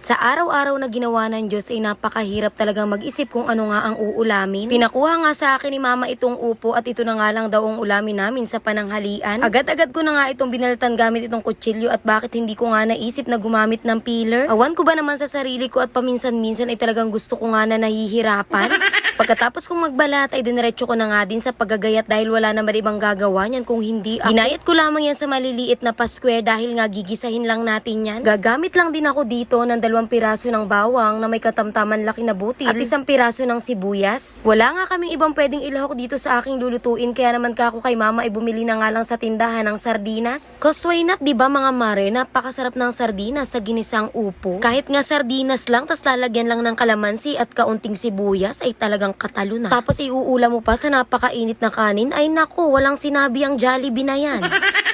Sa araw-araw na ginawa ng Diyos ay napakahirap talagang mag-isip kung ano nga ang uulamin. Pinakuha nga sa akin ni Mama itong upo at ito na nga lang daw ang ulamin namin sa pananghalian. Agad-agad ko na nga itong binalatan gamit itong kutsilyo at bakit hindi ko nga naisip na gumamit ng peeler. Awan ko ba naman sa sarili ko at paminsan-minsan ay talagang gusto ko nga na nahihirapan. Pagkatapos kong magbalat ay diniretso ko na nga din sa paggagayat dahil wala naman ibang gagawa niyan kung hindi ako. Ginayat ko lamang yan sa maliliit na pa-square dahil nga gigisahin lang natin yan. Gagamit lang din ako dito ng 2 piraso ng bawang na may katamtaman laki na butil at 1 piraso ng sibuyas. Wala nga kaming ibang pwedeng ilahok dito sa aking lulutuin kaya naman kako kay Mama ay bumili na nga lang sa tindahan ng sardinas. Cause why not, diba mga mare, napakasarap ng sardinas sa ginisang upo. Kahit nga sardinas lang tas lalagyan lang ng kalamansi at kaunting sibuyas ay talagang katalo na. Tapos iuulam mo pa sa napakainit na kanin, ay naku, walang sinabi ang Jollibee na yan.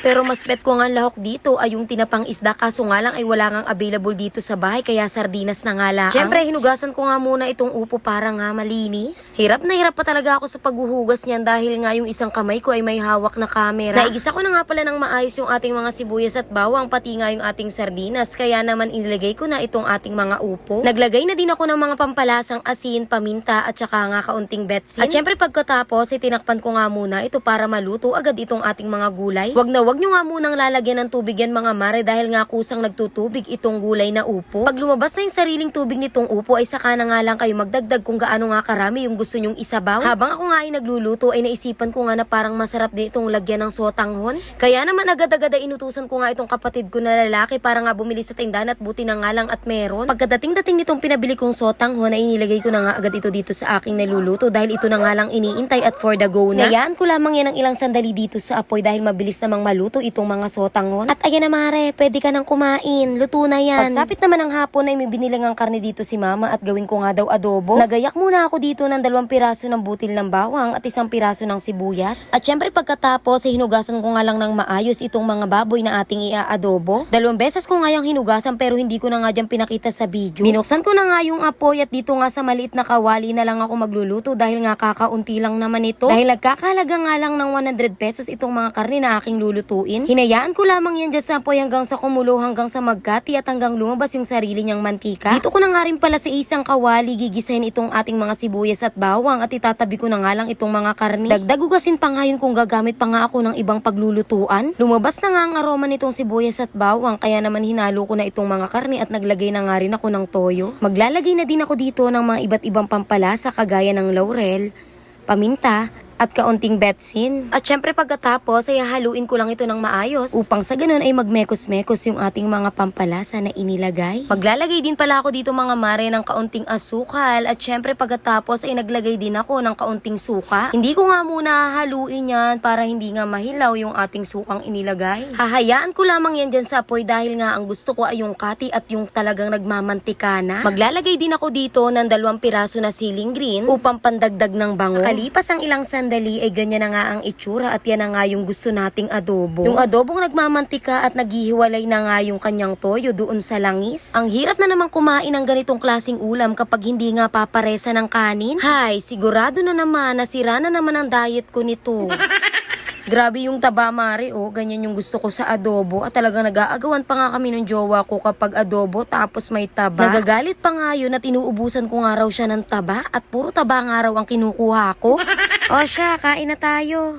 Pero mas bet ko nga lahok dito ay yung tinapang isda kaso nga lang ay wala ngang available dito sa bahay kaya sardinas na nga lang. Siyempre hinugasan ko nga muna itong upo para nga malinis. Hirap na hirap pa talaga ako sa paghuhugas niyan dahil nga yung isang kamay ko ay may hawak na camera. Naigisa ko na nga pala ng maayos yung ating mga sibuyas at bawang pati nga yung ating sardinas kaya naman inilagay ko na itong ating mga upo. Naglagay na din ako ng mga pampalasang asin, paminta at saka nga kaunting betsin. At syempre pagkatapos tinakpan ko nga muna ito para maluto agad itong ating mga gulay. Wag nyo nga munang lalagyan ng tubig yan mga mare dahil nga kusang nagtutubig itong gulay na upo. Pag lumabas na yung sariling tubig nitong upo ay saka na nga lang kayo magdagdag kung gaano nga karami yung gusto nyong isabaw. Habang ako nga ay nagluluto ay naisipan ko nga na parang masarap din itong lagyan ng sotanghon. Kaya naman agad-agad ay inutusan ko nga itong kapatid ko na lalaki para nga bumili sa tindahan at buti na nga lang at meron. Pagkadating-dating nitong pinabili kong sotanghon ay inilagay ko na nga agad ito dito sa aking niluluto dahil ito na nga lang iniintay at for the go na. Hayaan ko lamang yan ng ilang sandali dito sa apoy dahil mabilis namang maluto itong mga sotanghon. At ayan na mare, pwede ka nang kumain. Luto na yan. Pagsapit naman ng hapon ay may binilang ang karne dito si Mama at gawin ko nga daw adobo. Nagayak muna ako dito ng 2 piraso ng butil ng bawang at 1 piraso ng sibuyas. At syempre pagkatapos ay hinugasan ko nga lang ng maayos itong mga baboy na ating ia-adobo. 2 beses ko nga yung hinugasan pero hindi ko na nga dyan pinakita sa video. Binuksan ko na nga yung apoy at dito nga sa maliit na kawali na lang ako magluluto dahil nga kakaunti lang naman ito. Dahil nagkakalaga nga lang ng 100 pesos itong mga karne na aking lulutuin. Hinayaan ko lamang yan dyan sa apoy hanggang sa kumulo hanggang sa magkati at hanggang lumabas yung sarili niyang mantika. Dito ko na nga rin pala sa isang kawali gigisahin itong ating mga sibuyas at bawang at itatabi ko na nga lang itong mga karne. Dagdag ugasin pa nga yun kung gagamit pa nga ako ng ibang paglulutuan. Lumabas na nga ang aroma nitong sibuyas at bawang kaya naman hinalo ko na itong mga karne at naglagay na nga rin ako ng toyo. Maglalagay na din ako dito ng mga iba't ibang pampalasa kagaya ng laurel, paminta, at kaunting betsin. At syempre pagkatapos ay haluin ko lang ito ng maayos upang sa ganun ay magmekos-mekos yung ating mga pampalasa na inilagay. Maglalagay din pala ako dito mga mare ng kaunting asukal at syempre pagkatapos ay naglagay din ako ng kaunting suka. Hindi ko nga muna haluin yan para hindi nga mahilaw yung ating sukang inilagay. Hahayaan ko lamang yan dyan sa apoy dahil nga ang gusto ko ay yung kati at yung talagang nagmamantika na. Maglalagay din ako dito ng 2 piraso na siling green upang pandagdag ng bango. Kalipas ang ilang sandali ay ganyan na nga ang itsura at yan na nga yung gusto nating adobo. Yung adobong nagmamantika at naghihiwalay na nga yung kanyang toyo doon sa langis. Ang hirap na naman kumain ng ganitong klaseng ulam kapag hindi nga paparesa ng kanin. Hay, sigurado na naman nasira na naman ang diet ko nito. Grabe yung taba mare, oh. Ganyan yung gusto ko sa adobo. At talagang nag-aagawan pa nga kami ng jowa ko kapag adobo tapos may taba. Nagagalit pa nga yun at inuubusan ko nga raw siya ng taba at puro taba nga raw ang kinukuha ko. O siya, kain na tayo.